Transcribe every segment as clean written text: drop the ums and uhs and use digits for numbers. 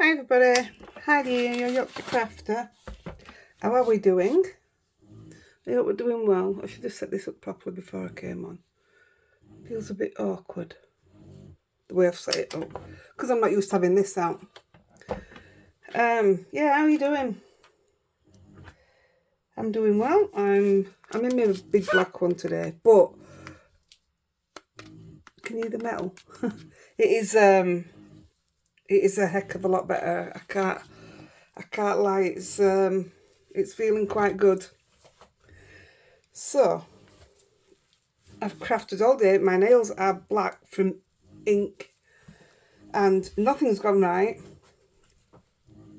Hi everybody, Heidi here, your Yorkshire crafter. How are we doing? I hope we're doing well. I should have set this up properly before I came on. Feels a bit awkward the way I've set it up because I'm not used to having this out. Yeah, how are you doing? I'm doing well. I'm in my big black one today, but can you hear the metal? It is a heck of a lot better. I can't lie. It's feeling quite good. So I've crafted all day. My nails are black from ink and nothing's gone right.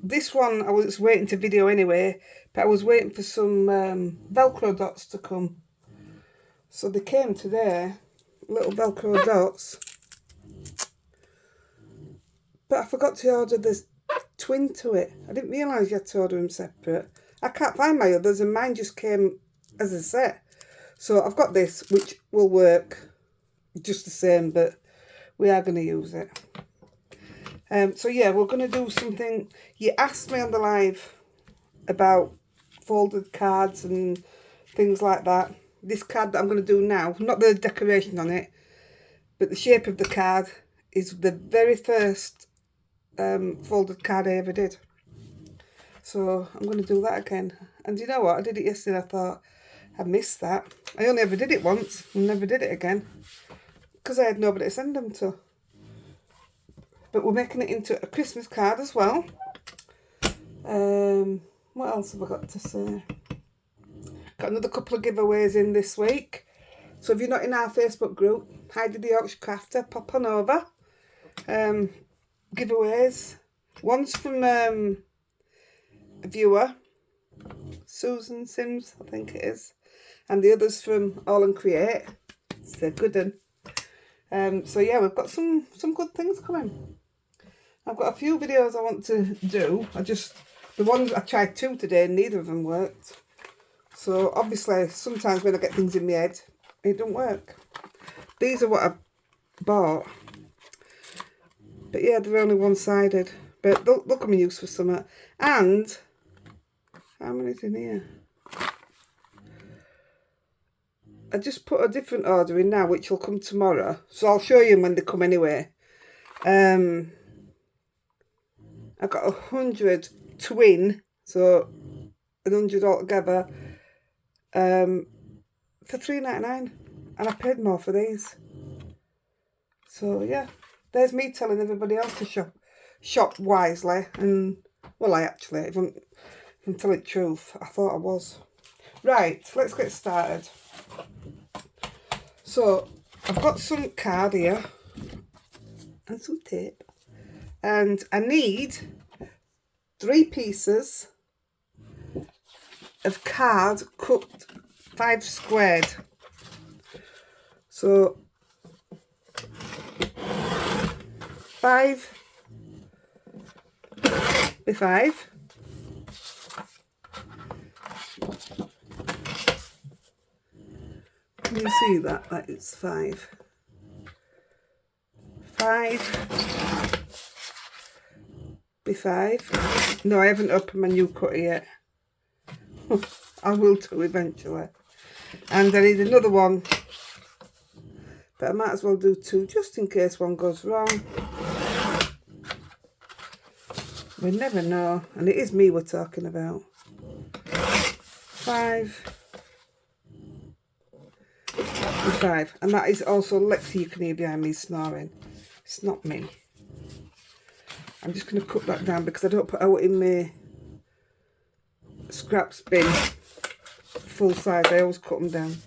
This one I was waiting to video anyway, but I was waiting for some velcro dots to come. So they came today, little velcro dots. But I forgot to order this twin to it. I didn't realise you had to order them separate. I can't find my others and mine just came as a set. So I've got this, which will work just the same, but we are going to use it. So yeah, we're going to do something. You asked me on the live about folded cards and things like that. This card that I'm going to do now, not the decoration on it, but the shape of the card is the very first folded card I ever did. So I'm going to do that again. And you know what? I did it yesterday. I thought I missed that. I only ever did it once and never did it again because I had nobody to send them to. But we're making it into a Christmas card as well. What else have I got to say? Got another couple of giveaways in this week. So if you're not in our Facebook group, Heidi-The Yorkshire crafter, pop on over. Giveaways. One's from a viewer, Susan Sims, I think it is. And the other's from All and Create. It's a good one. So yeah, we've got some good things coming. I've got a few videos I want to do. The ones I tried 2 today, neither of them worked. So obviously, sometimes when I get things in my head, it don't work. These are what I bought. But yeah, they're only one-sided. But they'll come in use for summer. And, how many's in here? I just put a different order in now, which will come tomorrow. So I'll show you when they come anyway. I got 100 twin, so 100 altogether, for £3.99, and I paid more for these. So yeah, there's me telling everybody else to shop wisely. And well, I actually, if I'm telling the truth, I thought I was. Right, let's get started. So I've got some card here and some tape. And I need 3 pieces of card cut 5 squared. So 5 by 5. Can you see that? That is 5. 5 by 5. No, I haven't opened my new cutter yet. I will do eventually. And I need another one, but I might as well do 2 just in case one goes wrong. We never know, and it is me we're talking about. 5 by 5, and that is also Lexi. You can hear behind me snoring. It's not me. I'm just going to cut that down because I don't put out in my scraps bin full size. I always cut them down.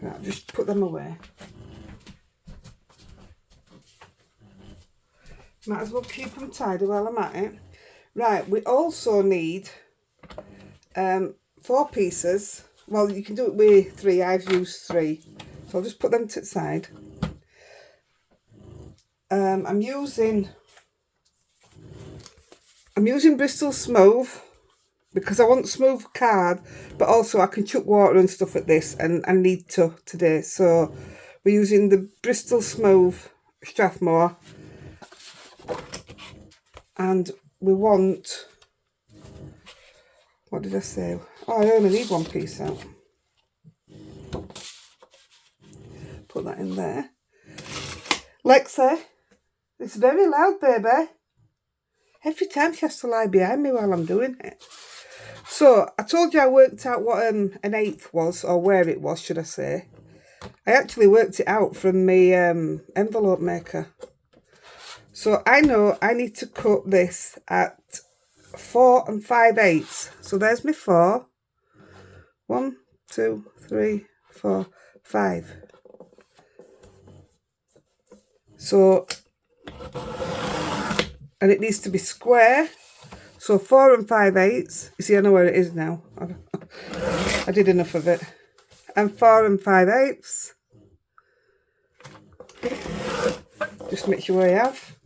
Right, I'll just put them away. Might as well keep them tidy while I'm at it. Right, we also need 4 pieces. Well, you can do it with 3. I've used 3. So I'll just put them to the side. I'm using Bristol Smooth because I want smooth card, but also I can chuck water and stuff at this, and I need to today. So we're using the Bristol Smooth Strathmore And we want, what did I say? Oh, I only need one piece out. Put that in there. Lexi, it's very loud, baby. Every time she has to lie behind me while I'm doing it. So, I told you I worked out what an eighth was, or where it was, should I say. I actually worked it out from my envelope maker. So, I know I need to cut this at 4 5/8. So, there's my 4. 1, 2, 3, 4, 5. So, and it needs to be square. So 4 5/8. You see, I know where it is now. I did enough of it. And 4 5/8. Just make sure you have.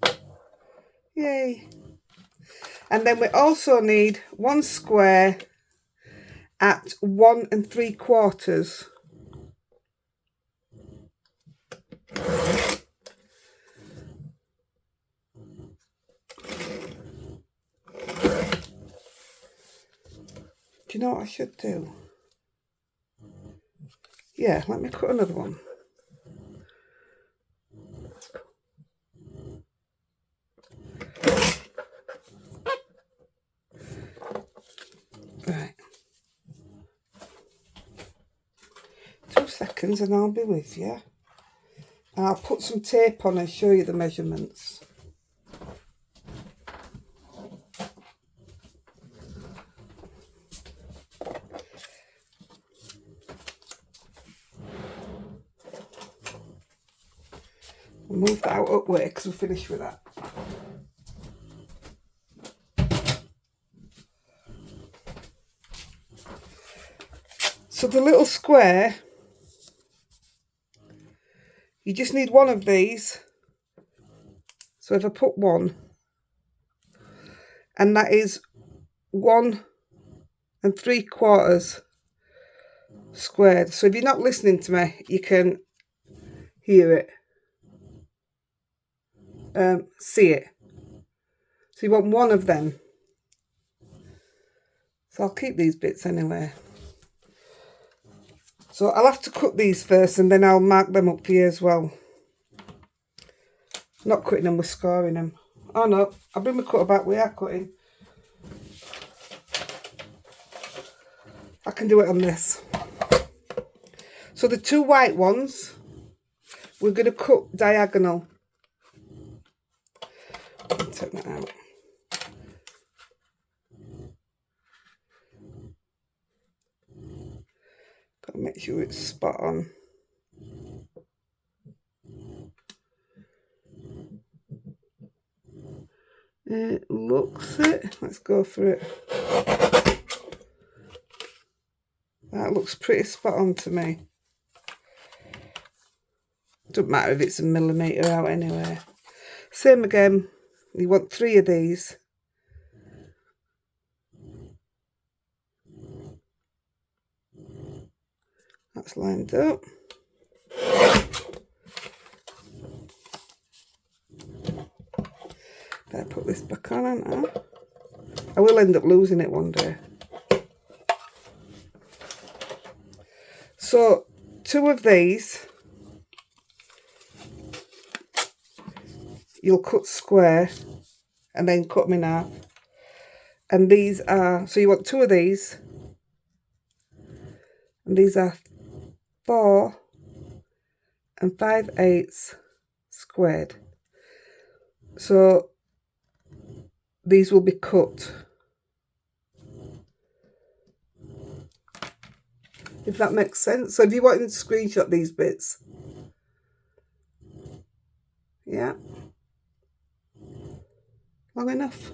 Yay. And then we also need one square at 1 3/4. Do you know what I should do? Yeah, let me cut another one. Right. 2 seconds and I'll be with you. And I'll put some tape on and show you the measurements. We'll move that out up way because we're finished with that. So the little square, you just need one of these. So if I put 1, and that is 1 3/4 squared. So if you're not listening to me, you can hear it, see it. So you want one of them. So I'll keep these bits anyway. So I'll have to cut these first and then I'll mark them up for you as well. Not cutting them, we're scoring them. Oh no, I'll bring my cutter back, we are cutting. I can do it on this. So the 2 white ones, we're going to cut diagonal. Take that out. Got to make sure it's spot on. It looks it. Let's go for it. That looks pretty spot on to me. Doesn't matter if it's a millimetre out anyway. Same again. You want 3 of these. That's lined up. Better put this back on, aren't I? I will end up losing it one day. So 2 of these you'll cut square and then cut them in half. And these are, so you want 2 of these, and these are 4 5/8 squared. So these will be cut. If that makes sense. So if you want to screenshot these bits. Yeah. Long enough.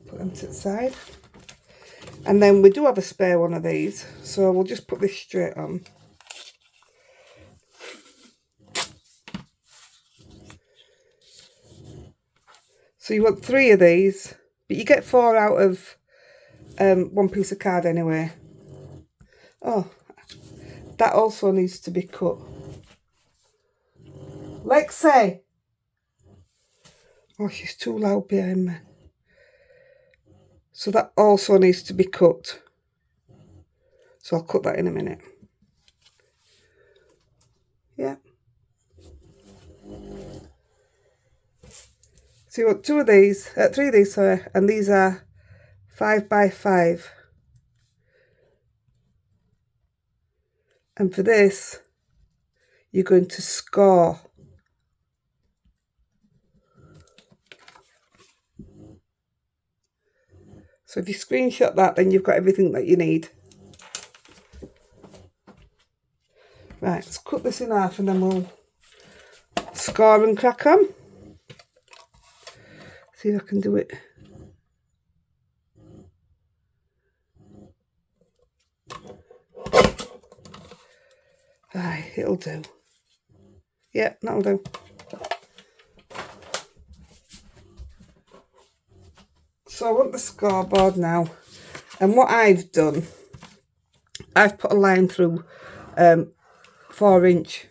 Put them to the side. And then we do have a spare one of these. So we'll just put this straight on. So you want 3 of these, but you get 4 out of one piece of card anyway. Oh, that also needs to be cut. Lexi, Oh, she's too loud behind me. So that also needs to be cut. So I'll cut that in a minute. Yeah. So you want 3 of these, sorry, and these are 5 by 5. And for this, you're going to score. So if you screenshot that, then you've got everything that you need. Right, let's cut this in half and then we'll score and crack on. See if I can do it. Aye, it'll do. Yeah, that'll do. So I want the scoreboard now. And what I've done, I've put a line through 4-inch.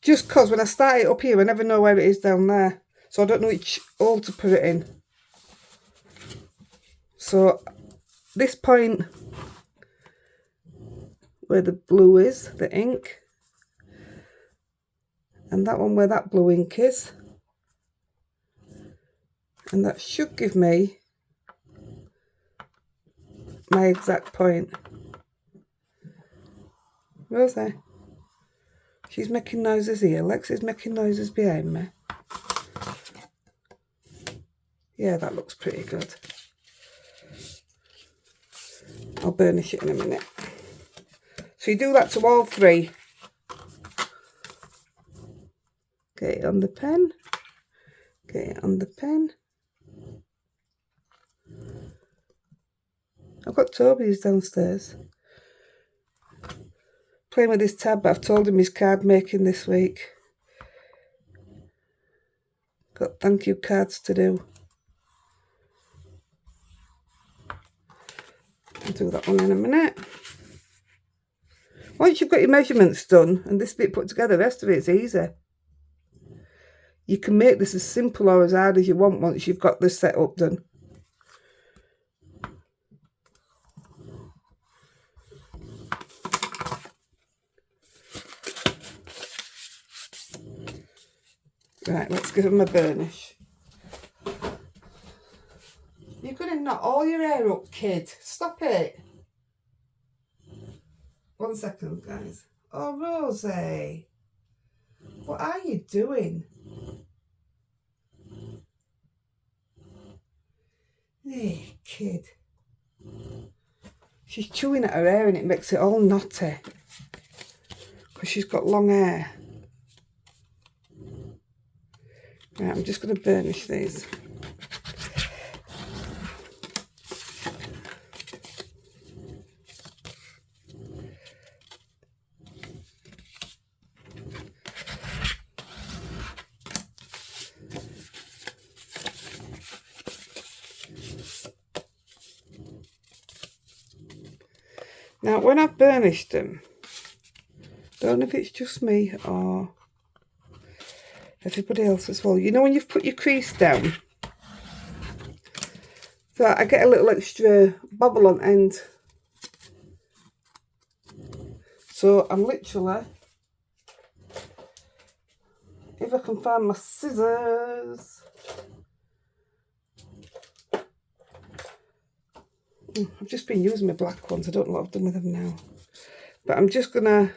Just because when I start it up here, I never know where it is down there. So I don't know which hole to put it in. So this point where the blue is, the ink, and that one where that blue ink is. And that should give me my exact point. Rosie, she's making noises here. Lexi's making noises behind me. Yeah, that looks pretty good. I'll burnish it in a minute. So you do that to all 3. Get it on the pen. Get it on the pen. I've got Toby's downstairs playing with his tab, but I've told him he's card making this week. Got thank you cards to do. I'll do that one in a minute. Once you've got your measurements done and this bit put together, the rest of it's easy. You can make this as simple or as hard as you want once you've got this setup done. Right, let's give them a burnish. You're going to knot all your hair up, kid. Stop it. 1 second, guys. Oh, Rosie. What are you doing? Hey, kid. She's chewing at her hair and it makes it all knotty. Because she's got long hair. Right, I'm just going to burnish these. Now, when I've burnished them, don't know if it's just me or everybody else as well. You know when you've put your crease down? So I get a little extra bobble on end. So I'm literally, if I can find my scissors. I've just been using my black ones. I don't know what I've done with them now. But I'm just gonna,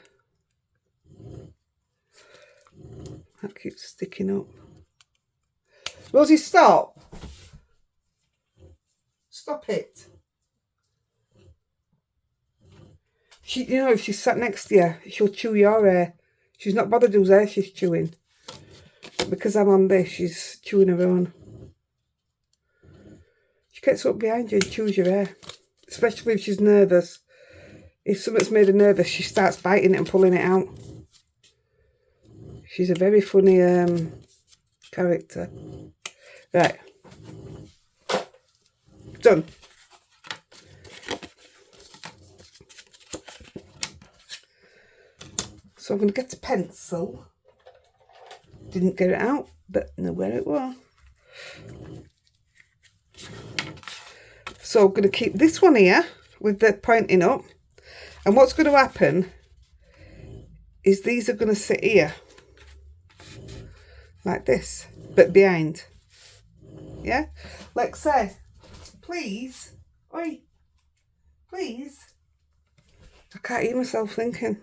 that keeps sticking up. Rosie, stop. Stop it. She, you know, if she's sat next to you, she'll chew your hair. She's not bothered whose hair she's chewing. Because I'm on this, she's chewing her own. She gets up behind you and chews your hair. Especially if she's nervous. If something's made her nervous, she starts biting it and pulling it out. She's a very funny character. Right. Done. So I'm going to get a pencil. Didn't get it out, but know where it was. So I'm going to keep this one here with the pointing up. And what's going to happen is these are going to sit here. Like this, but behind. Yeah? Like say, please. Oi. Please. I can't hear myself thinking.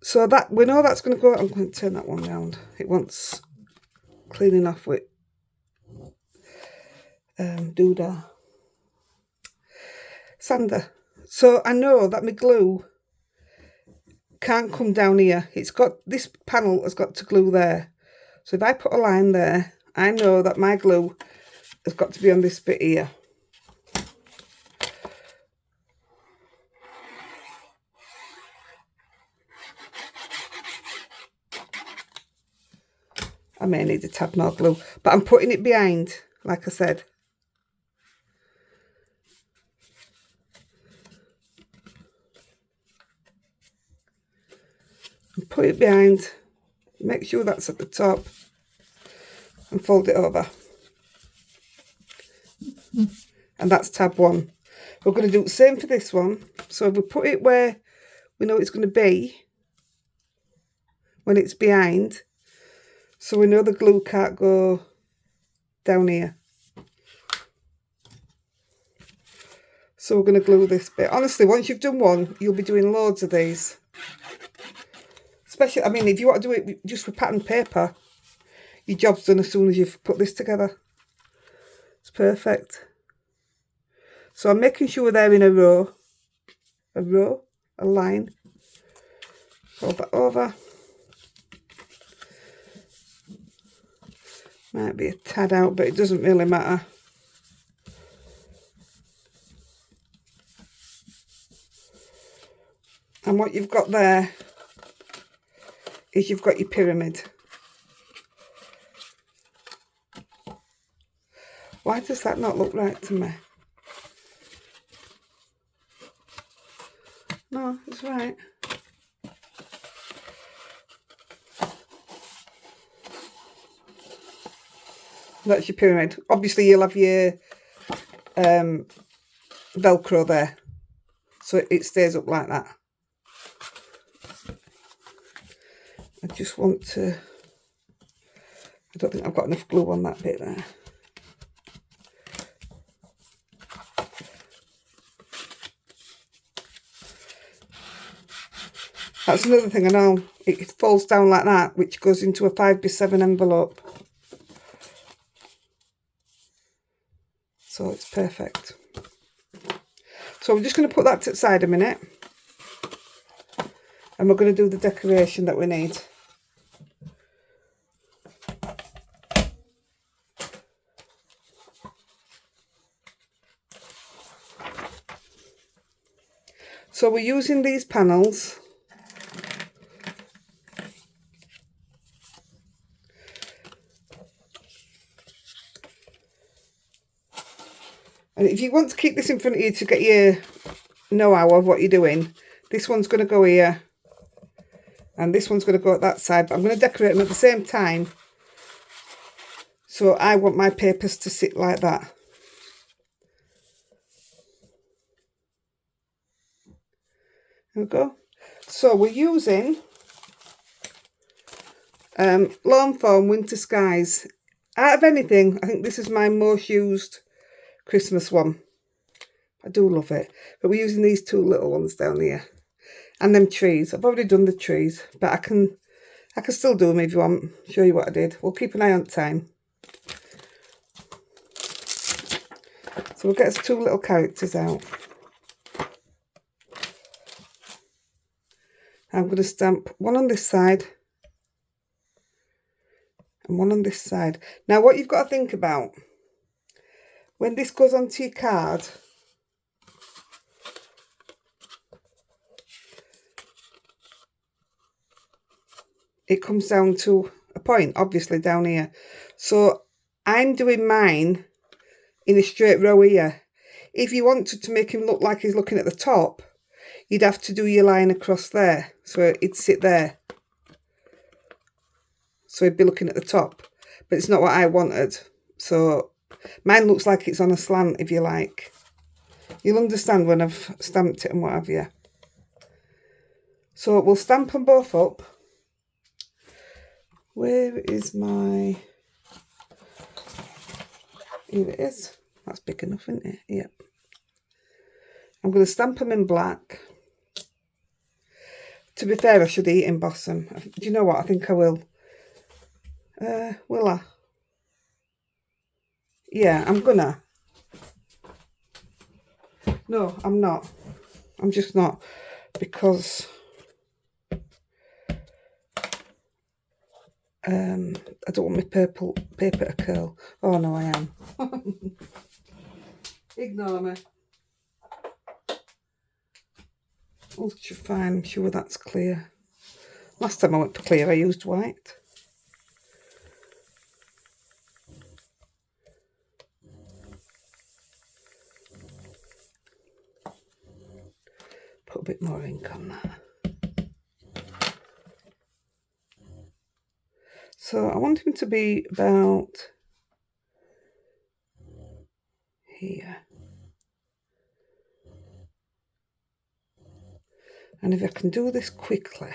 So that, we know that's going to go, I'm going to turn that one round. It wants cleaning off with doodah. Sander. So I know that my glue can't come down here. It's got, this panel has got to glue there. So if I put a line there, I know that my glue has got to be on this bit here. I may need a tad more glue, but I'm putting it behind, like I said. And put it behind, make sure that's at the top, and fold it over. And that's tab 1. We're going to do the same for this one. So if we put it where we know it's going to be, when it's behind, so we know the glue can't go down here. So we're going to glue this bit. Honestly, once you've done one, you'll be doing loads of these. Especially, I mean, if you want to do it just with pattern paper, your job's done as soon as you've put this together. It's perfect. So I'm making sure they're in a row, a line. Fold that over. Might be a tad out, but it doesn't really matter. And what you've got there is you've got your pyramid. Why does that not look right to me? No, it's right. That's your pyramid. Obviously, you'll have your velcro there, so it stays up like that. I just want to, I don't think I've got enough glue on that bit there. That's another thing I know, it folds down like that, which goes into a 5x7 envelope. So it's perfect. So we're just going to put that to the side a minute. And we're going to do the decoration that we need. So we're using these panels. And if you want to keep this in front of you to get your know-how of what you're doing, this one's going to go here. And this one's going to go at that side. But I'm going to decorate them at the same time. So I want my papers to sit like that. There we go. So we're using Lawn Fawn Winter Skies. Out of anything, I think this is my most used Christmas one. I do love it. But we're using these two little ones down here. And them trees. I've already done the trees, but I can still do them if you want. Show you what I did. We'll keep an eye on time. So we'll get us two little characters out. I'm going to stamp one on this side and one on this side. Now what you've got to think about, when this goes onto your card, it comes down to a point, obviously down here. So I'm doing mine in a straight row here. If you wanted to make him look like he's looking at the top, you'd have to do your line across there. So it'd sit there. So he'd be looking at the top. but it's not what I wanted. So mine looks like it's on a slant, if you like. You'll understand when I've stamped it and what have you. So we'll stamp them both up. Where is my... Here it is. That's big enough, isn't it? Yep. I'm going to stamp them in black. To be fair, I should emboss them. Do you know what? I think I will. Will I? Yeah, I'm gonna. No, I'm not. I'm just not. Because I don't want my purple paper to curl. Oh no, I am. Ignore me. Ultra fine, I'm sure that's clear. Last time I went for clear, I used white. Put a bit more ink on that. So I want him to be about here. And if I can do this quickly,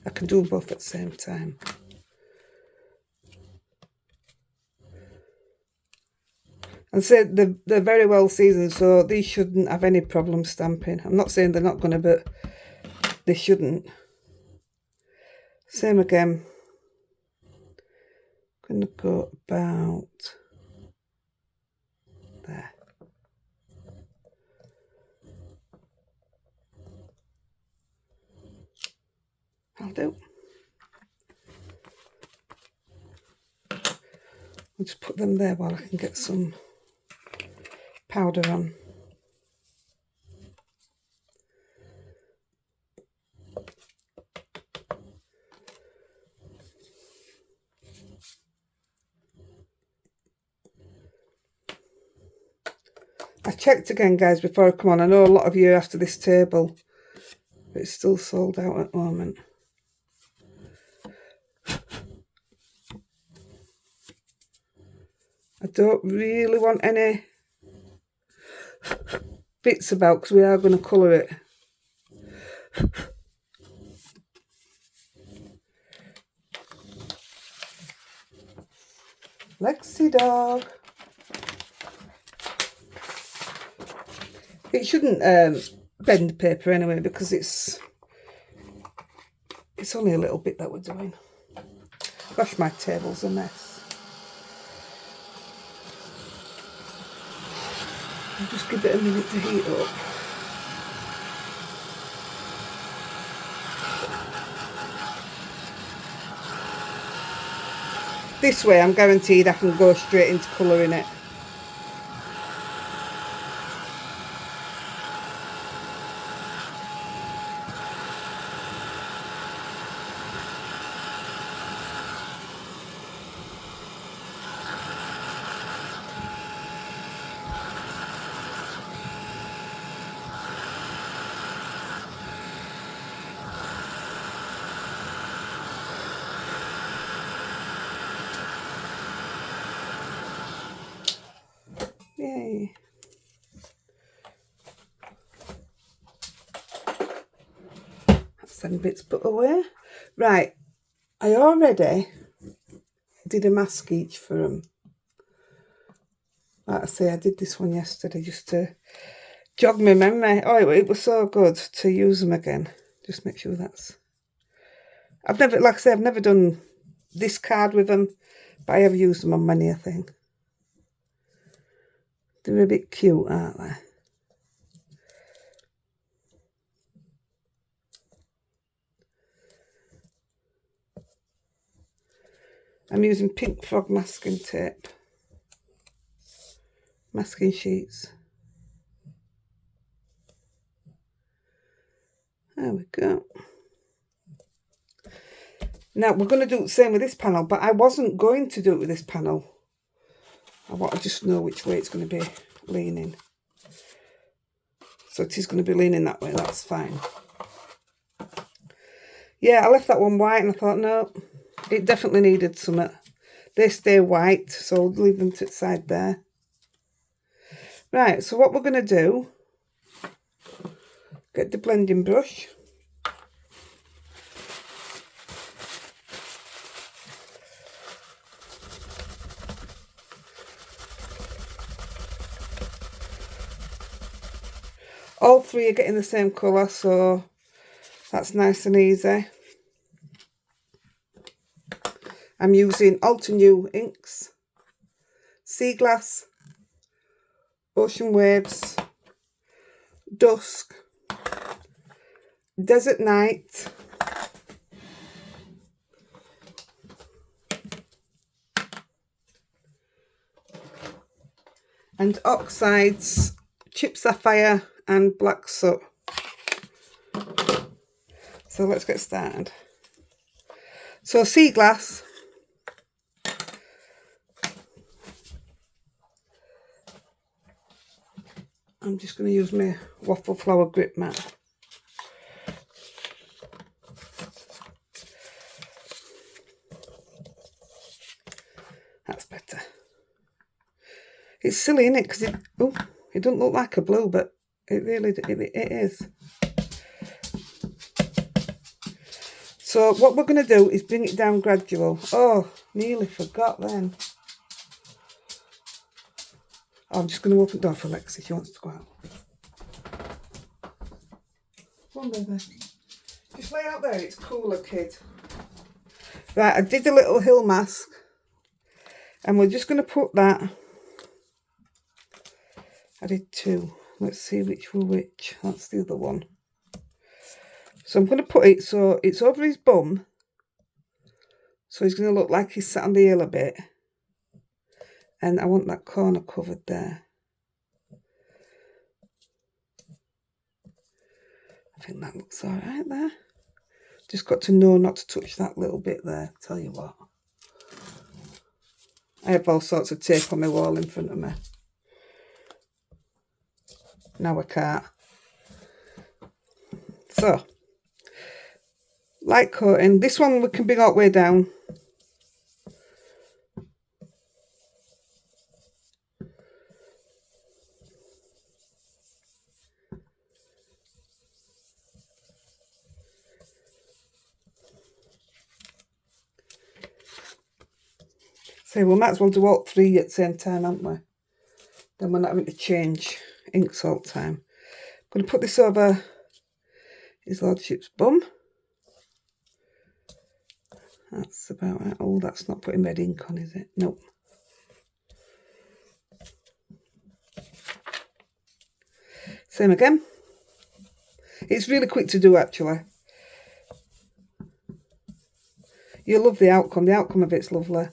I can do both at the same time. And say they're very well seasoned, so these shouldn't have any problem stamping. I'm not saying they're not going to, but they shouldn't. Same again. I'm going to go about there. I'll do. I'll just put them there while I can get some powder on. I checked again, guys, before I come on. I know a lot of you after this table, but it's still sold out at the moment. I don't really want any bits about because we are going to colour it. Lexi dog. It shouldn't bend paper anyway because it's only a little bit that we're doing. Gosh, my table's a mess. I'll just give it a minute to heat up. This way I'm guaranteed I can go straight into colouring it. Yay. That's them bits put away. Right, I already did a mask each for them. Like I say, I did this one yesterday just to jog my memory. Oh, it was so good to use them again. Just make sure that's... I've never, like I say, I've never done this card with them, but I have used them on many a thing. They're a bit cute, aren't they? I'm using pink frog masking tape. Masking sheets. There we go. Now we're going to do the same with this panel, but I wasn't going to do it with this panel. I want to just know which way it's going to be leaning. So it is going to be leaning that way, that's fine. Yeah, I left that one white and I thought, no, it definitely needed some. they stay white, so I'll leave them to the side there. Right, so what we're going to do, get the blending brush. All three are getting the same colour, so that's nice and easy. I'm using Alter New inks, Sea Glass, Ocean Waves, Dusk, Desert Night, and Oxides, Chip Sapphire and Black Soot. So let's get started. So Sea Glass, I'm just going to use my waffle flower grip mat. That's better. It's silly, isn't it? Because it doesn't look like a blue, but it really it is. So what we're going to do is bring it down gradual. Oh, nearly forgot then. I'm just going to open the door for Lexi. She wants to go out. Come on, baby. Just lay out there. It's cooler, kid. Right, I did a little hill mask. And we're just going to put that. I did two. Let's see which were which. That's the other one. So I'm going to put it so it's over his bum. So he's going to look like he's sat on the hill a bit. And I want that corner covered there. I think that looks all right there. Just got to know not to touch that little bit there. Tell you what. I have all sorts of tape on my wall in front of me. Now I can't. So, light coating. This one we can bring all the way down. So we might as well do all three at the same time, aren't we? Then we're not having to change inks all the time. I'm going to put this over his lordship's bum. That's about right. Oh, that's not putting red ink on, is it? Nope. Same again. It's really quick to do, actually. You'll love the outcome. The outcome of it's lovely.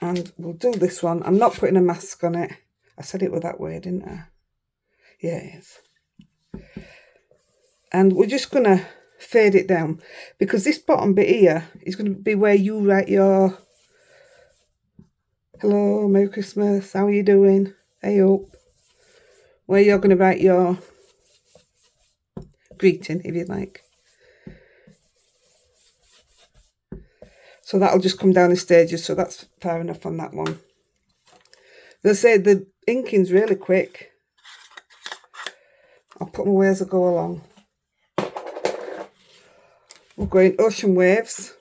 And we'll do this one. I'm not putting a mask on it. I said it was that way, didn't I? Yeah, it is. And we're just going to fade it down. Because this bottom bit here is going to be where you write your hello, Merry Christmas, how are you doing? Hey up. Where you're going to write your greeting, if you like. So that'll just come down in stages, so that's fair enough on that one. As I say, the inking's really quick. I'll put them away as I go along. We're going Ocean Waves.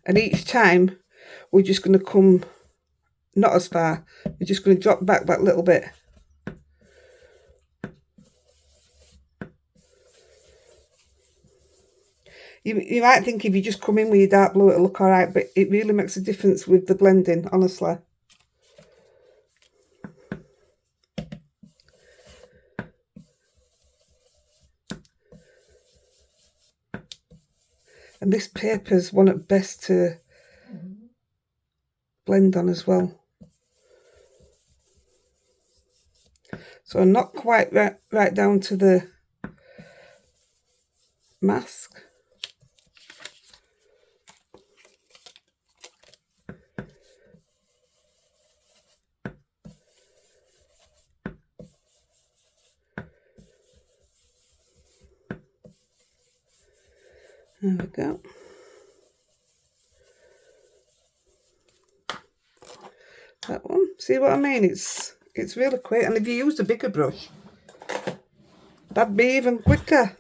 And each time, we're just going to come, not as far, we're just going to drop back that little bit. You might think if you just come in with your dark blue, it'll look all right, but it really makes a difference with the blending, honestly. And this paper's one at best to blend on as well. So I'm not quite right down to the mask. There we go. That one. See what I mean? It's really quick. And if you use a bigger brush, that'd be even quicker.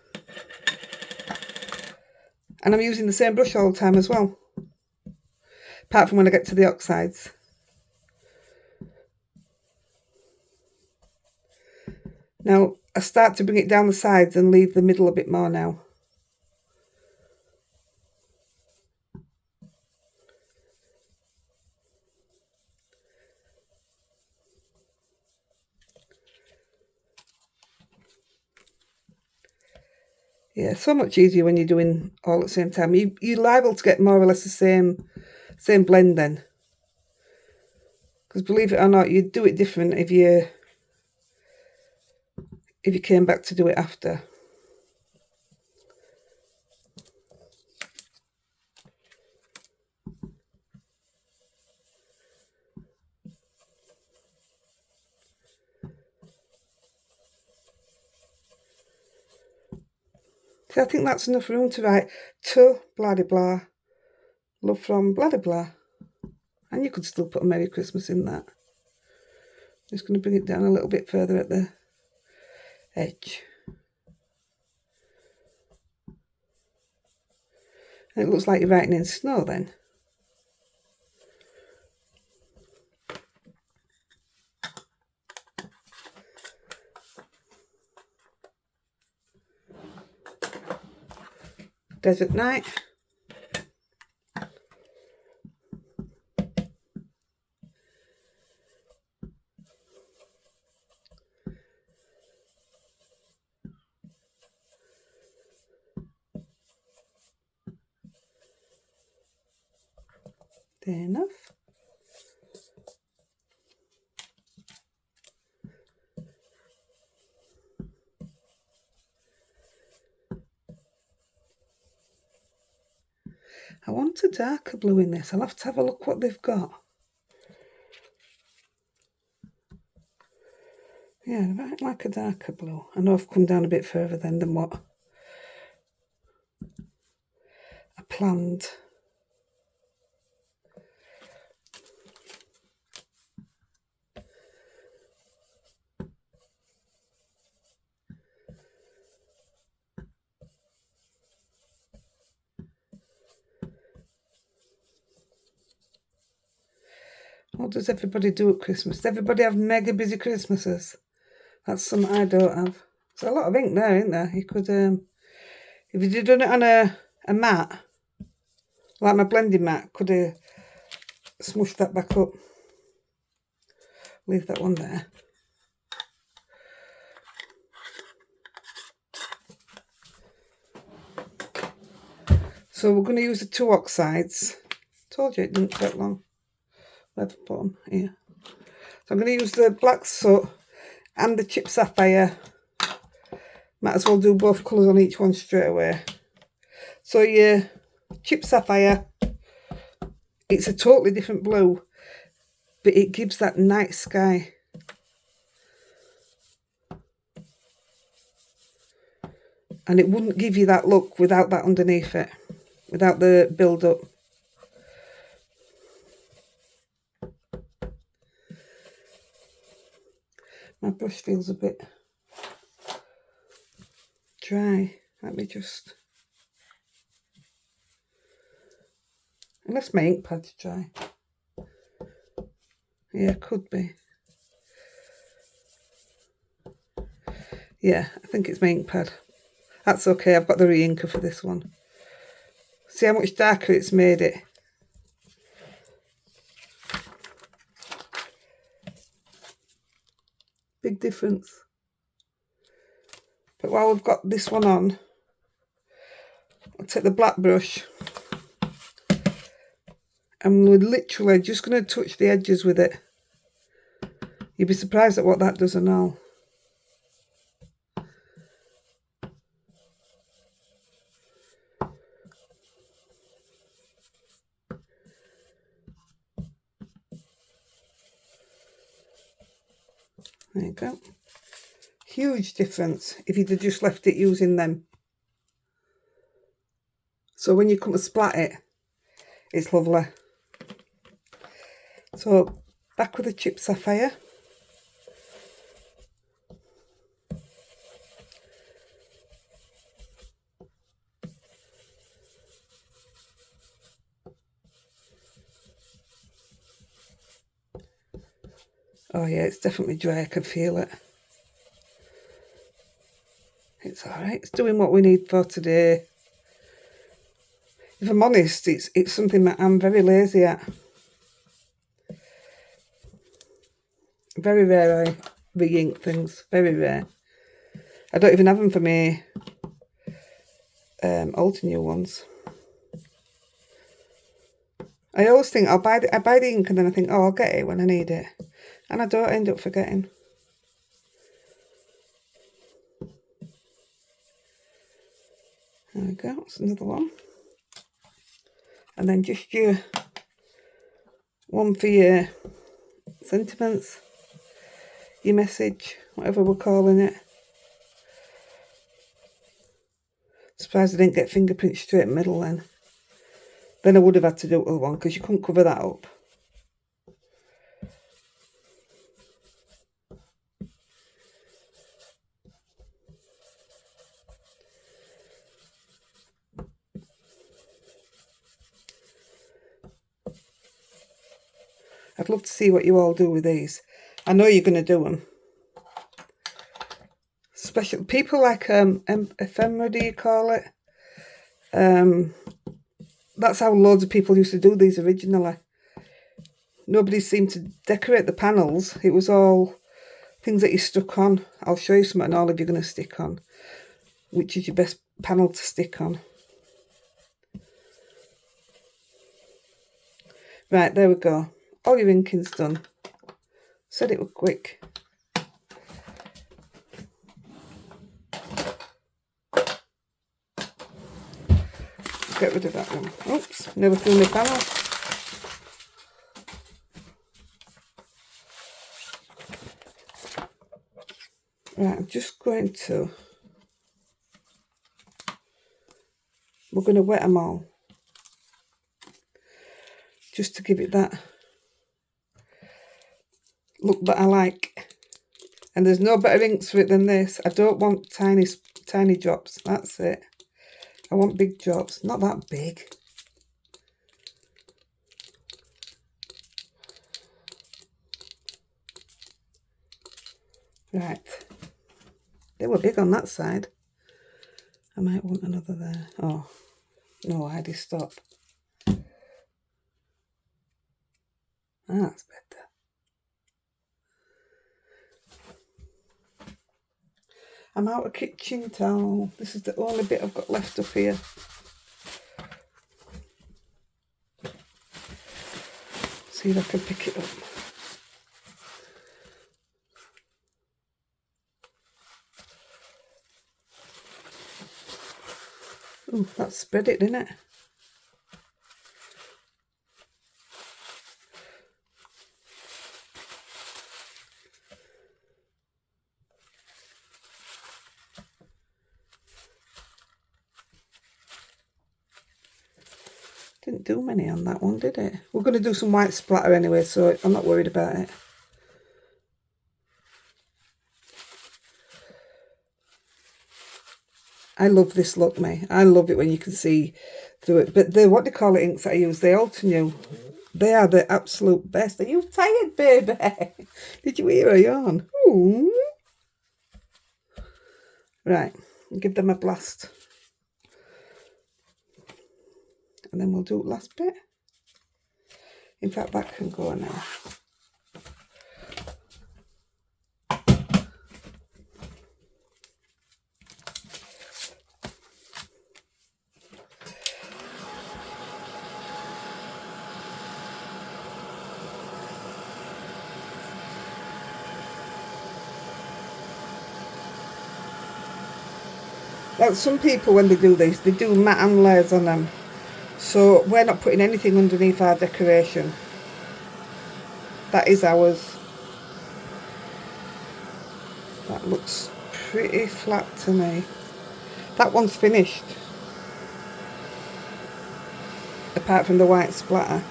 And I'm using the same brush all the time as well. Apart from when I get to the oxides. Now, I start to bring it down the sides and leave the middle a bit more now. Yeah, so much easier when you're doing all at the same time. You're liable to get more or less the same blend then. Because believe it or not, you'd do it different if you came back to do it after. So I think that's enough room to write to blah de blah, love from blah de blah. And you could still put a Merry Christmas in that. Just going to bring it down a little bit further at the edge. And it looks like you're writing in snow then. Desert night. There enough. I want a darker blue in this. I'll have to have a look what they've got. Yeah, I'd like a darker blue. I know I've come down a bit further then than what I planned. What does everybody do at Christmas? Does everybody have mega busy Christmases? That's something I don't have. There's a lot of ink there, isn't there? You could, if you'd done it on a mat, like my blending mat, could have smushed that back up. Leave that one there. So we're going to use the 2 oxides. Told you it didn't take long. Where have I put them? Here. So I'm going to use the black soot and the chip sapphire. Might as well do both colours on each one straight away. So your chip sapphire, it's a totally different blue, but it gives that night sky. And it wouldn't give you that look without that underneath it, without the build-up. My brush feels a bit dry. Let me just... Unless my ink pad's dry. Yeah, could be. Yeah, I think it's my ink pad. That's okay, I've got the re-inker for this one. See how much darker it's made it? Big difference. But while we've got this one on, I'll take the black brush and we're literally just going to touch the edges with it. You'd be surprised at what that does and all. There you go. Huge difference if you'd have just left it using them. So when you come to splat it, it's lovely. So back with the chip sapphire. Oh yeah, it's definitely dry, I can feel it. It's alright, it's doing what we need for today. If I'm honest, it's something that I'm very lazy at. Very rare I re-ink things, very rare. I don't even have them for me old new ones. I always think I buy the ink and then I think, oh, I'll get it when I need it. And I don't end up forgetting. There we go, that's another one. And then just your one for your sentiments, your message, whatever we're calling it. Surprised I didn't get fingerprints straight in the middle then. Then I would have had to do the other one because you couldn't cover that up. I'd love to see what you all do with these. I know you're going to do them. Special people like ephemera, do you call it? That's how loads of people used to do these originally. Nobody seemed to decorate the panels. It was all things that you stuck on. I'll show you something all if you're going to stick on. Which is your best panel to stick on. Right, there we go. All your inking's done. Said it was quick. Get rid of that one. Oops, never threw my panel. Right, I'm just going to... We're going to wet them all. Just to give it that look that I like. And there's no better inks for it than this. I don't want tiny drops. That's it. I want big drops. Not that big. Right. They were big on that side. I might want another there. Oh, no, Heidi, stop. That's better. I'm out of kitchen towel. This is the only bit I've got left up here. See if I can pick it up. Oh, that spread it, didn't it? Didn't do many on that one, did it? We're going to do some white splatter anyway, so I'm not worried about it. I love this look, mate. I love it when you can see through it. But the, what do you call it, inks that I use, the Ultra, they are the absolute best. Are you tired, baby? Did you hear a yawn? Ooh. Right, give them a blast. And then we'll do the last bit. In fact, that can go now. Now, some people, when they do this, they do matte and layers on them. So we're not putting anything underneath our decoration. That is ours. That looks pretty flat to me. That one's finished, apart from the white splatter.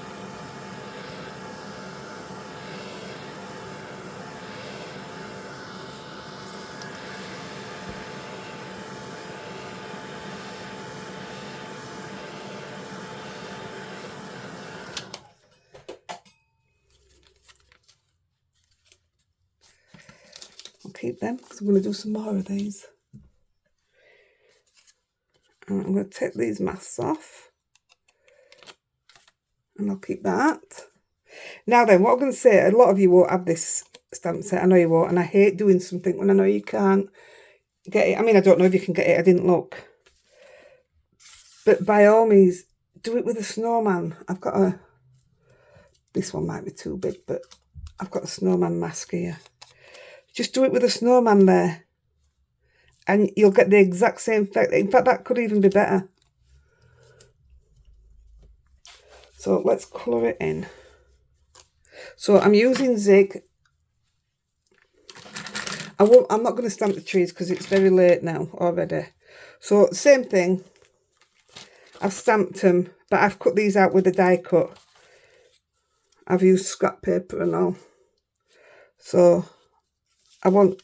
I'll keep them because I'm going to do some more of these. And I'm going to take these masks off. And I'll keep that. Now then, what I'm going to say, a lot of you won't have this stamp set. I know you won't. And I hate doing something when I know you can't get it. I mean, I don't know if you can get it. I didn't look. But by all means, do it with a snowman. I've got a... This one might be too big, but I've got a snowman mask here. Just do it with a snowman there. And you'll get the exact same effect. In fact, that could even be better. So let's colour it in. So I'm using Zig. I'm not going to stamp the trees because it's very late now already. So same thing. I've stamped them, but I've cut these out with a die cut. I've used scrap paper and all. So I want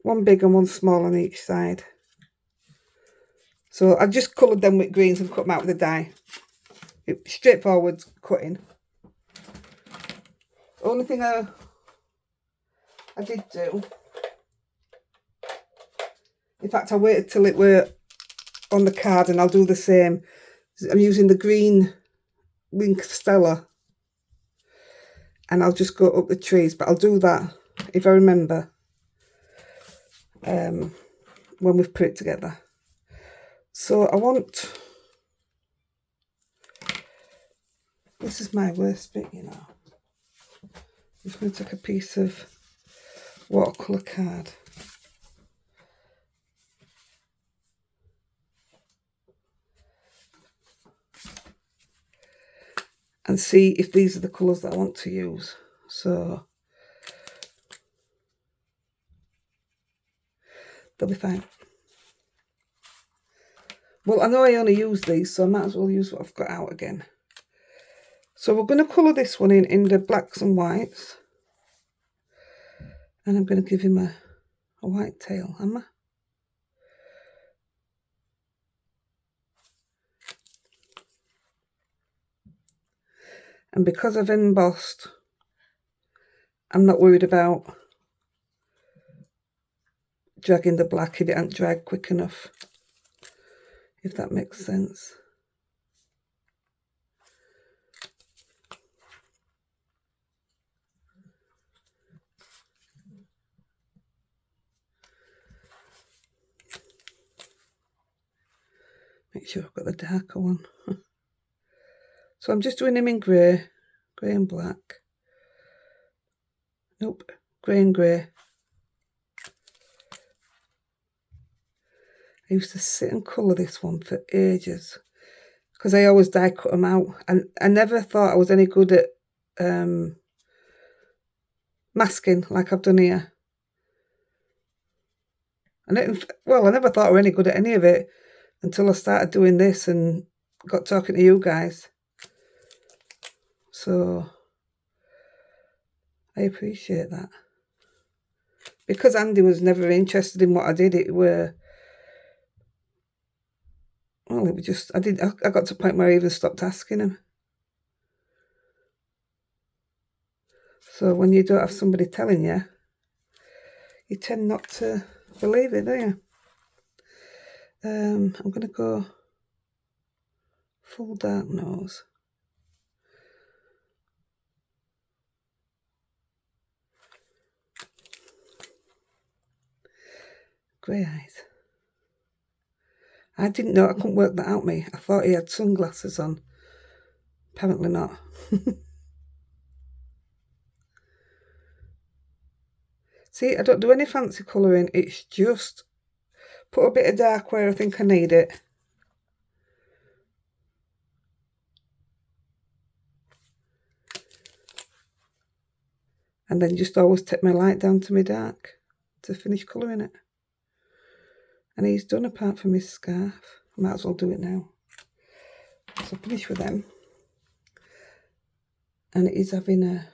one big and one small on each side. So I've just coloured them with greens and cut them out with a die. Straightforward cutting. Only thing I did do, in fact I waited till it were on the card and I'll do the same. I'm using the green Wink Stella and I'll just go up the trees, but I'll do that if I remember when we've put it together. So I want, this is my worst bit, you know. I'm just going to take a piece of watercolour card. And see if these are the colours that I want to use. So they'll be fine. Well, I know I only use these, so I might as well use what I've got out again. So we're going to colour this one in the blacks and whites. And I'm going to give him a white tail, am I? And because I've embossed, I'm not worried about dragging the black if it ain't dragged quick enough. If that makes sense. Make sure I've got the darker one. So I'm just doing him in grey and black. Nope, grey and grey. I used to sit and colour this one for ages because I always die cut them out, and I never thought I was any good at masking like I've done here. Well, I never thought I was any good at any of it until I started doing this and got talking to you guys. So I appreciate that. Because Andy was never interested in what I did, it was just, I got to a point where I even stopped asking him. So when you don't have somebody telling you, you tend not to believe it, do you? I'm going to go full dark nose. Grey eyes. I didn't know, I couldn't work that out, me. I thought he had sunglasses on. Apparently not. See, I don't do any fancy colouring. It's just put a bit of dark where I think I need it. And then just always take my light down to my dark to finish colouring it. And he's done apart from his scarf. I might as well do it now. So finish with them. And it is having a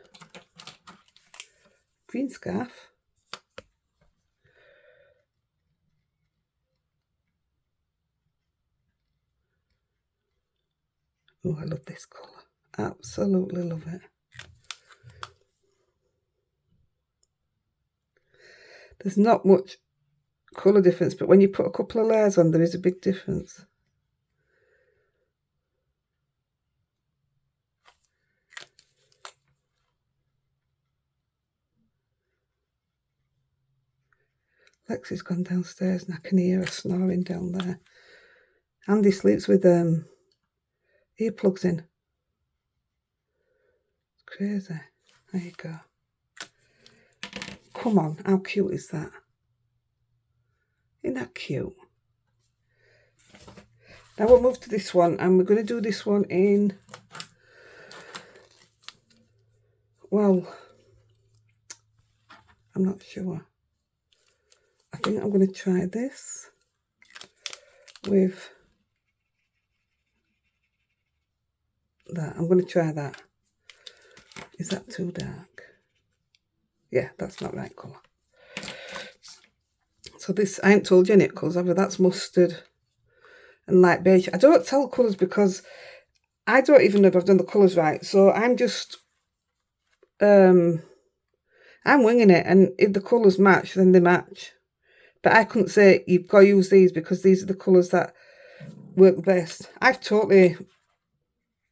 green scarf. Oh, I love this colour. Absolutely love it. There's not much colour difference, but when you put a couple of layers on, there is a big difference. Lexi's gone downstairs and I can hear her snoring down there. Andy sleeps with earplugs in. It's crazy. There you go. Come on, how cute is that? Isn't that cute? Now we'll move to this one, and we're going to do this one in, well, I'm not sure. I think I'm going to try this with that. I'm going to try that. Is that too dark? Yeah, that's not right colour. So this, I ain't told you any colours, have I? That's mustard and light beige. I don't tell colours because I don't even know if I've done the colours right. So I'm just, I'm winging it. And if the colours match, then they match. But I couldn't say you've got to use these because these are the colours that work best. I've totally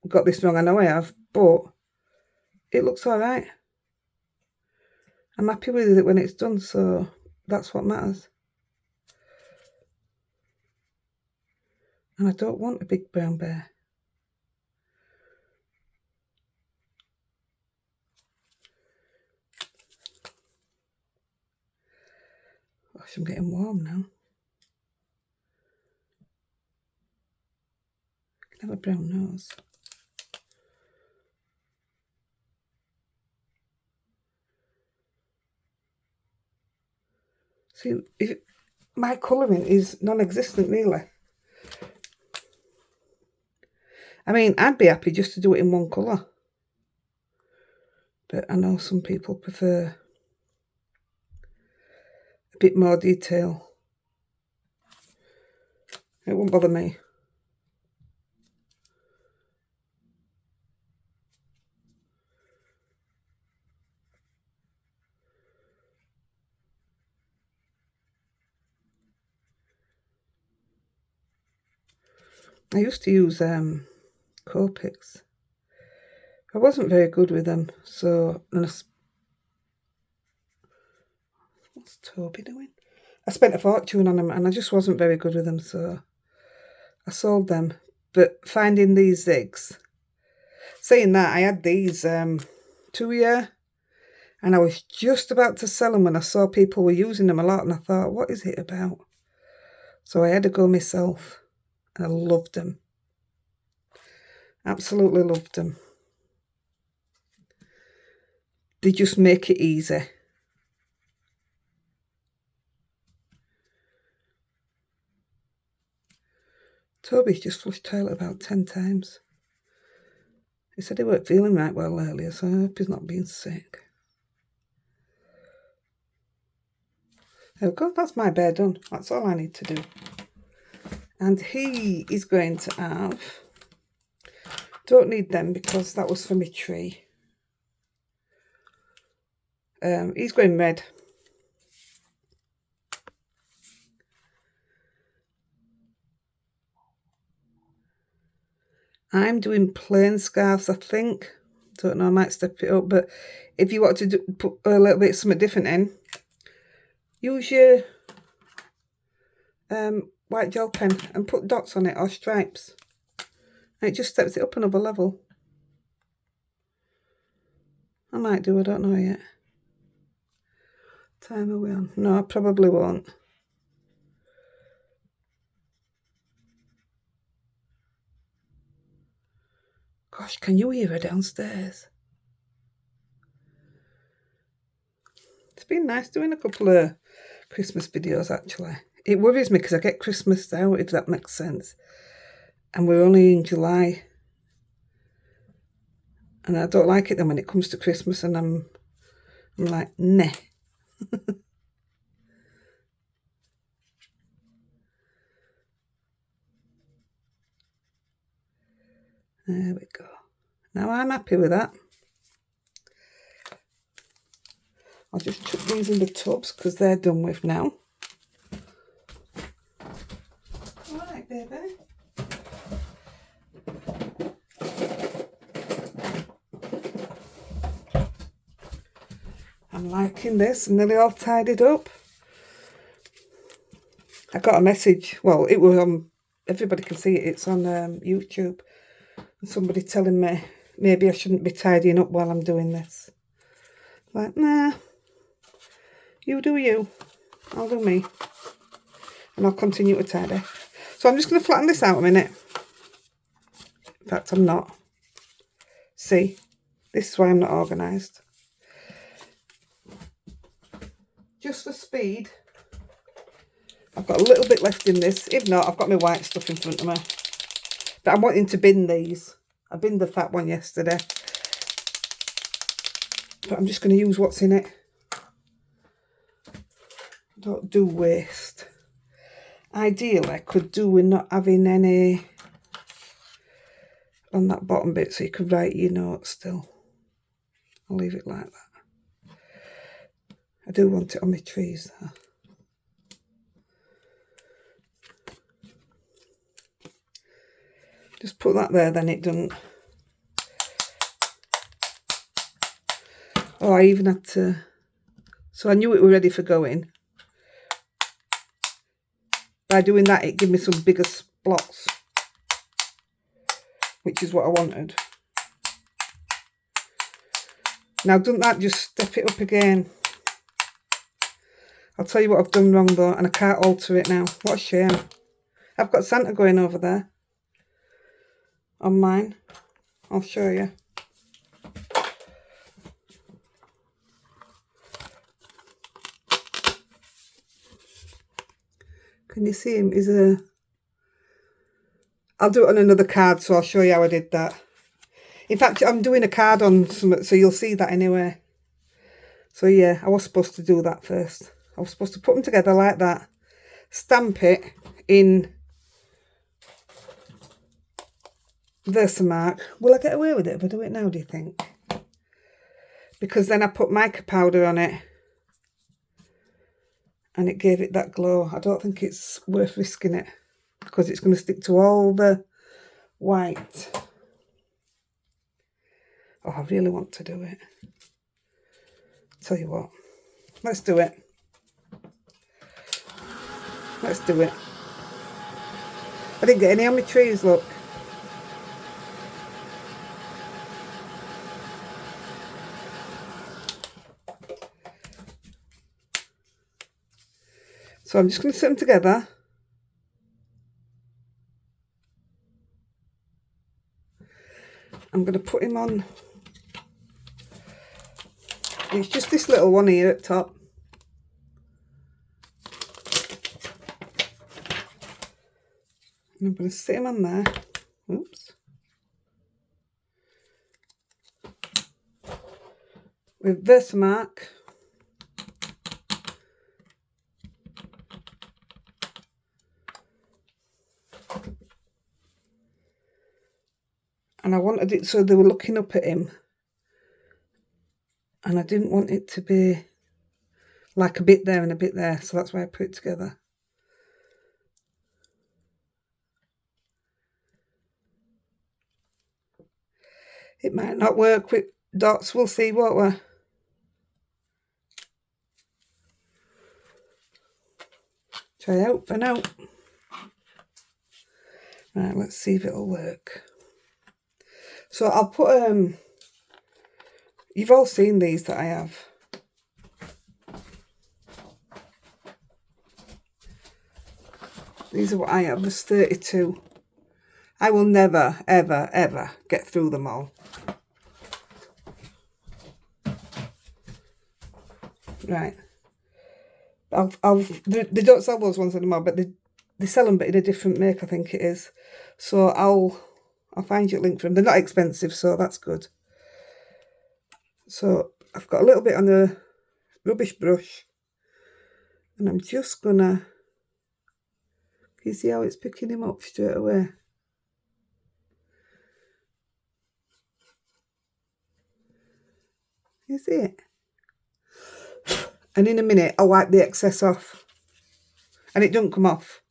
got this wrong, I know I have, but it looks all right. I'm happy with it when it's done, so that's what matters. And I don't want a big brown bear. Gosh, I'm getting warm now. I can have a brown nose. See, my colouring is non-existent, really. I mean, I'd be happy just to do it in one colour. But I know some people prefer a bit more detail. It won't bother me. I used to use Copics. I wasn't very good with them, so what's Toby doing? I spent a fortune on them and I just wasn't very good with them, so I sold them. But finding these zigs, saying that, I had these 2 year and I was just about to sell them when I saw people were using them a lot and I thought, what is it about? So I had to go myself. I loved them. Absolutely loved them. They just make it easy. Toby's just flushed toilet about 10 times. He said he weren't feeling right well earlier, so I hope he's not being sick. There we go, that's my bear done. That's all I need to do. And he is going to have, don't need them because that was for my tree. He's going red. I'm doing plain scarves, I think. Don't know, I might step it up, but if you want to put a little bit of something different in, use your white gel pen and put dots on it or stripes. And it just steps it up another level. I might do, I don't know yet. Time are we on? No, I probably won't. Gosh, can you hear her downstairs? It's been nice doing a couple of Christmas videos, actually. It worries me because I get Christmas out, if that makes sense. And we're only in July. And I don't like it then when it comes to Christmas and I'm like, nah. There we go. Now I'm happy with that. I'll just chuck these in the tubs because they're done with now. All right, baby. I'm liking this. I'm nearly all tidied up. I got a message. Well, it was on, everybody can see it. It's on YouTube. And somebody telling me maybe I shouldn't be tidying up while I'm doing this. Like, nah. You do you. I'll do me. And I'll continue to tidy. So I'm just going to flatten this out a minute. In fact, I'm not. See? This is why I'm not organised. Just for speed, I've got a little bit left in this. If not, I've got my white stuff in front of me. But I'm wanting to bin these. I binned the fat one yesterday. But I'm just going to use what's in it. Don't do waste. Ideally, I could do with not having any on that bottom bit so you could write your notes still. I'll leave it like that. I do want it on my trees though. Just put that there, then it doesn't. Oh, I even had to. So I knew it were ready for going. By doing that, it gave me some bigger blocks, which is what I wanted. Now, doesn't that just step it up again? I'll tell you what I've done wrong though, and I can't alter it now. What a shame. I've got Santa going over there on mine. I'll show you. Can you see him? He's a... I'll do it on another card, so I'll show you how I did that. In fact, I'm doing a card on something, so you'll see that anyway. So yeah, I was supposed to do that first. I was supposed to put them together like that. Stamp it in Versamark. Will I get away with it if I do it now, do you think? Because then I put mica powder on it. And it gave it that glow. I don't think it's worth risking it. Because it's going to stick to all the white. Oh, I really want to do it. Tell you what. Let's do it. Let's do it. I didn't get any on my trees, look. So I'm just going to sit them together. I'm going to put him on. It's just this little one here at top. And I'm going to sit him on there. Oops. With Versamark. And I wanted it so they were looking up at him. And I didn't want it to be like a bit there and a bit there. So that's why I put it together. It might not work with dots. We'll see, won't we? Try out for now. Right, let's see if it'll work. So I'll put, you've all seen these that I have. These are what I have, there's 32. I will never, ever, ever get through them all. Right. They don't sell those ones anymore, but they sell them, but in a different make, I think it is. So I'll find you a link for them. They're not expensive, so that's good. So I've got a little bit on the rubbish brush, and I'm just gonna. You see how it's picking him up straight away? You see it? And in a minute, I'll wipe the excess off. And it doesn't come off.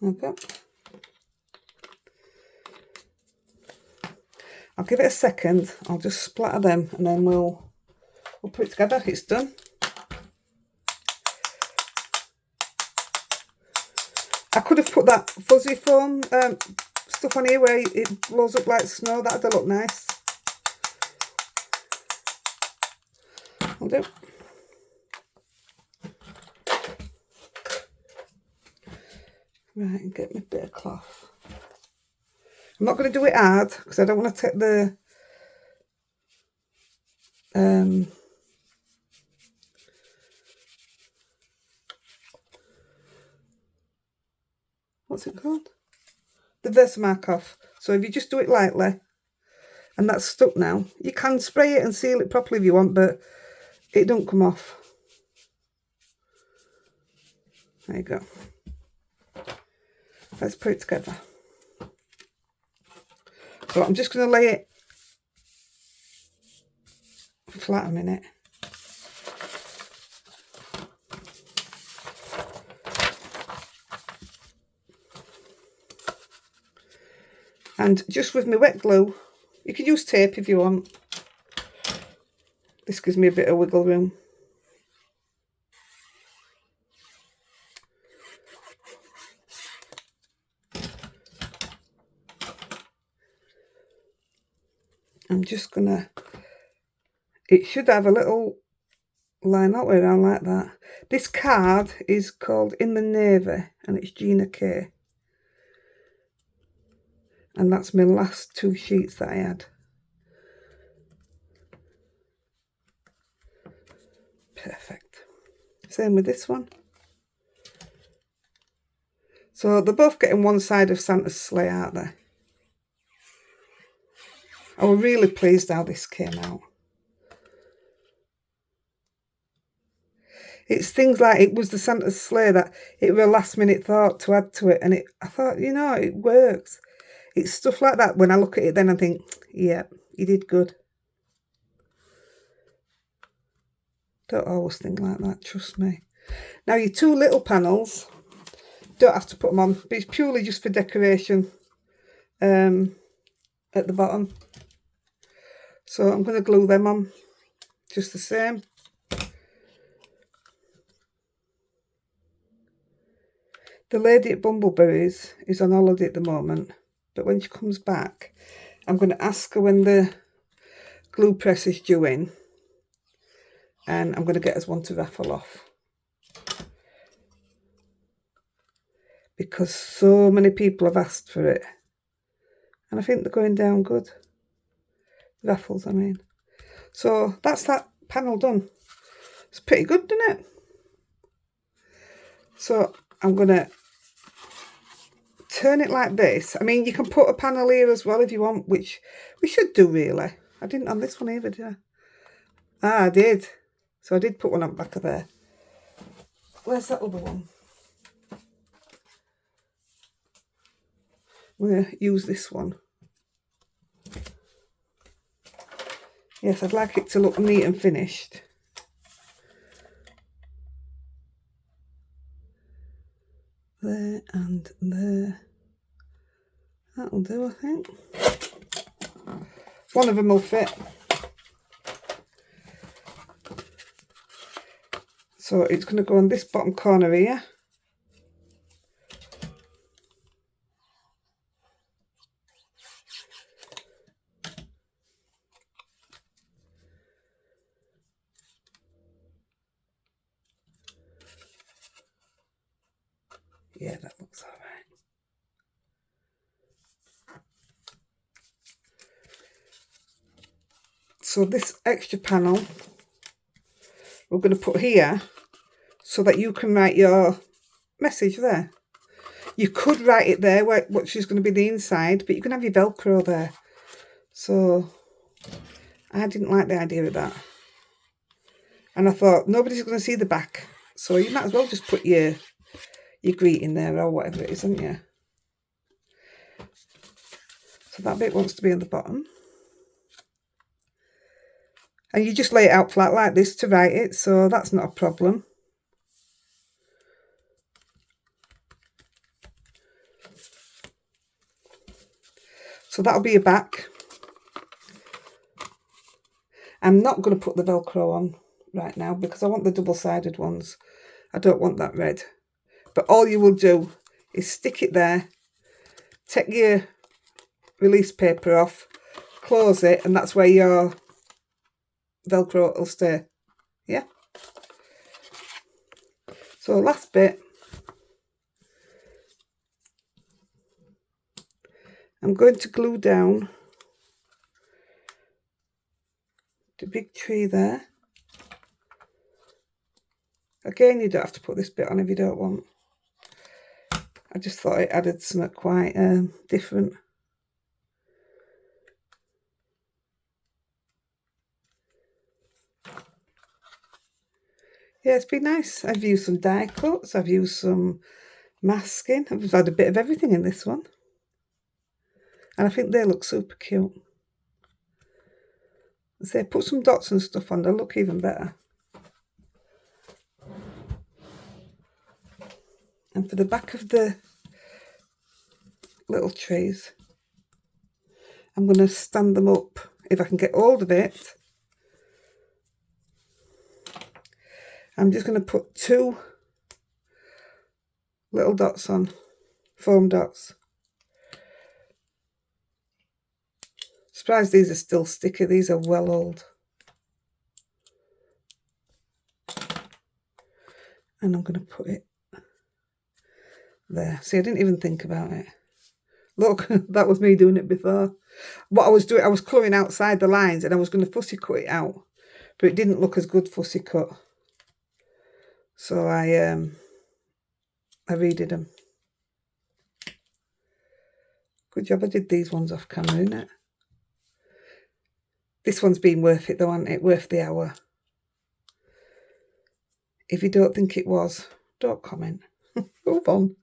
Okay. I'll give it a second. I'll just splatter them and then we'll put it together. It's done. I could have put that fuzzy foam stuff on here where it blows up like snow. That'd look nice. I'll do. Right, and get me a bit of cloth. I'm not going to do it hard because I don't want to take the what's it called? The Versamark off. So if you just do it lightly, and that's stuck now, you can spray it and seal it properly if you want, but it don't come off. There you go. Let's put it together. So I'm just going to lay it flat a minute. And just with my wet glue, you can use tape if you want. This gives me a bit of wiggle room. I'm just gonna, it should have a little line all the way around like that. This card is called In the Navy and it's Gina K. And that's my last 2 sheets that I had. Perfect. Same with this one. So they're both getting one side of Santa's sleigh, aren't they? I was really pleased how this came out. It's things like it was the Santa's sleigh that it was a last minute thought to add to it, and I thought, you know, it works. It's stuff like that when I look at it then I think, yeah, you did good. Don't always think like that, trust me. Now your 2 little panels, don't have to put them on, but it's purely just for decoration at the bottom. So I'm going to glue them on just the same. The lady at Bumbleberries is on holiday at the moment, but when she comes back, I'm going to ask her when the glue press is due in, and I'm going to get us one to raffle off. Because so many people have asked for it. And I think they're going down good. Raffles, I mean. So that's that panel done. It's pretty good, isn't it? So I'm going to turn it like this. I mean, you can put a panel here as well if you want, which we should do really. I didn't on this one either, did I? Ah, I did. So I did put one on the back of there. Where's that other one? I'm going to use this one. Yes, I'd like it to look neat and finished. There and there. That'll do, I think. One of them will fit. So it's going to go on this bottom corner here. Yeah, that looks all right. So this extra panel we're going to put here so that you can write your message there. You could write it there, which is going to be the inside, but you can have your Velcro there. So I didn't like the idea of that. And I thought, nobody's going to see the back. So you might as well just put your greeting there or whatever it is, haven't you? So that bit wants to be on the bottom. And you just lay it out flat like this to write it, so that's not a problem. So that'll be your back. I'm not going to put the Velcro on right now because I want the double-sided ones. I don't want that red. But all you will do is stick it there, take your release paper off, close it, and that's where your Velcro will stay. Yeah? So last bit, I'm going to glue down the big tree there. Again, you don't have to put this bit on if you don't want. I just thought it added something quite different. Yeah, it's been nice. I've used some die cuts, I've used some masking. I've had a bit of everything in this one. And I think they look super cute. So put some dots and stuff on, they'll look even better. And for the back of the little trees, I'm going to stand them up if I can get hold of it. I'm just going to put 2 little dots on, foam dots. Surprised these are still sticky, these are well old. And I'm going to put it there. See, I didn't even think about it. Look, that was me doing it before. What I was doing, I was colouring outside the lines and I was going to fussy cut it out, but it didn't look as good fussy cut. So I redid them. Good job I did these ones off camera, isn't it? This one's been worth it though, hasn't it? Worth the hour. If you don't think it was, don't comment. Move on.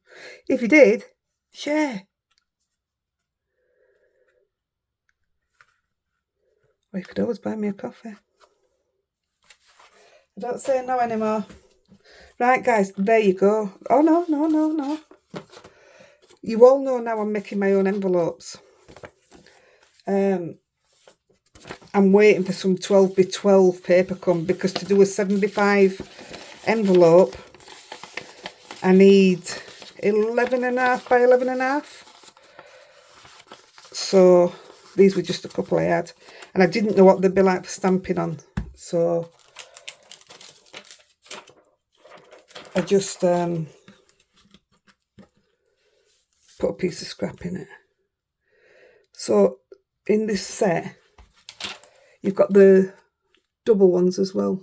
If you did, share. Or you could always buy me a coffee. I don't say no anymore. Right, guys, there you go. Oh, no. You all know now I'm making my own envelopes. I'm waiting for some 12x12 paper come because to do a 7x5 envelope, I need 11.5 by 11.5. So these were just a couple I had. And I didn't know what they'd be like for stamping on. So I just put a piece of scrap in it. So in this set, you've got the double ones as well.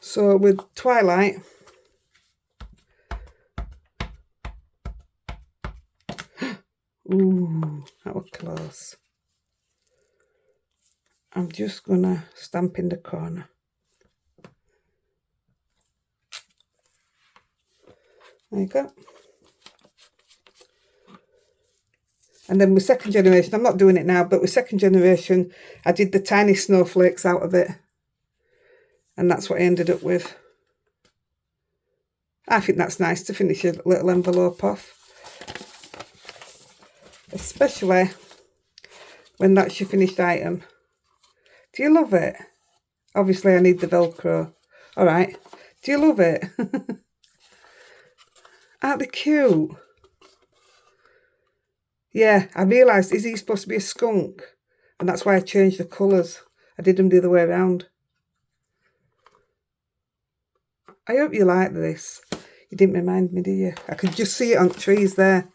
So with Twilight, ooh, that was close. I'm just gonna stamp in the corner. There you go. And then with second generation, I'm not doing it now, but with second generation, I did the tiny snowflakes out of it. And that's what I ended up with. I think that's nice to finish a little envelope off. Especially when that's your finished item. Do you love it? Obviously, I need the Velcro. All right. Do you love it? Aren't they cute? Yeah, I realised, is he supposed to be a skunk? And that's why I changed the colours. I did them the other way around. I hope you like this. You didn't remind me, did you? I could just see it on trees there.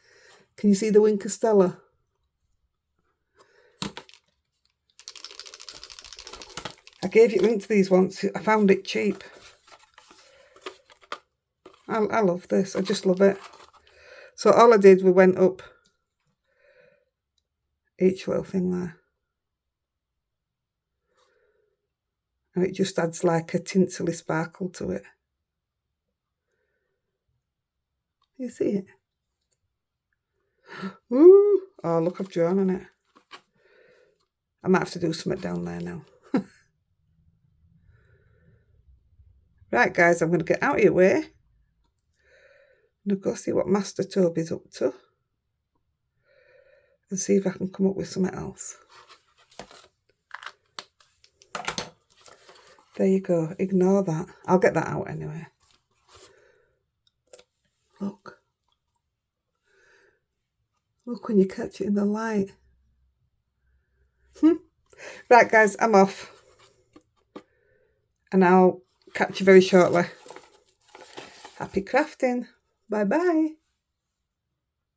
Can you see the Winker Stella? I gave you a link to these once. I found it cheap. I love this. I just love it. So all I did, we went up each little thing there. And it just adds like a tinsely sparkle to it. You see it? Ooh! Oh, look, I've drawn on it. I might have to do something down there now. Right, guys, I'm going to get out of your way. I'm going to go see what Master Toby's up to. And see if I can come up with something else. There you go. Ignore that. I'll get that out anyway. Look. Look when you catch it in the light. Right, guys, I'm off. And I'll catch you very shortly. Happy crafting. Bye-bye.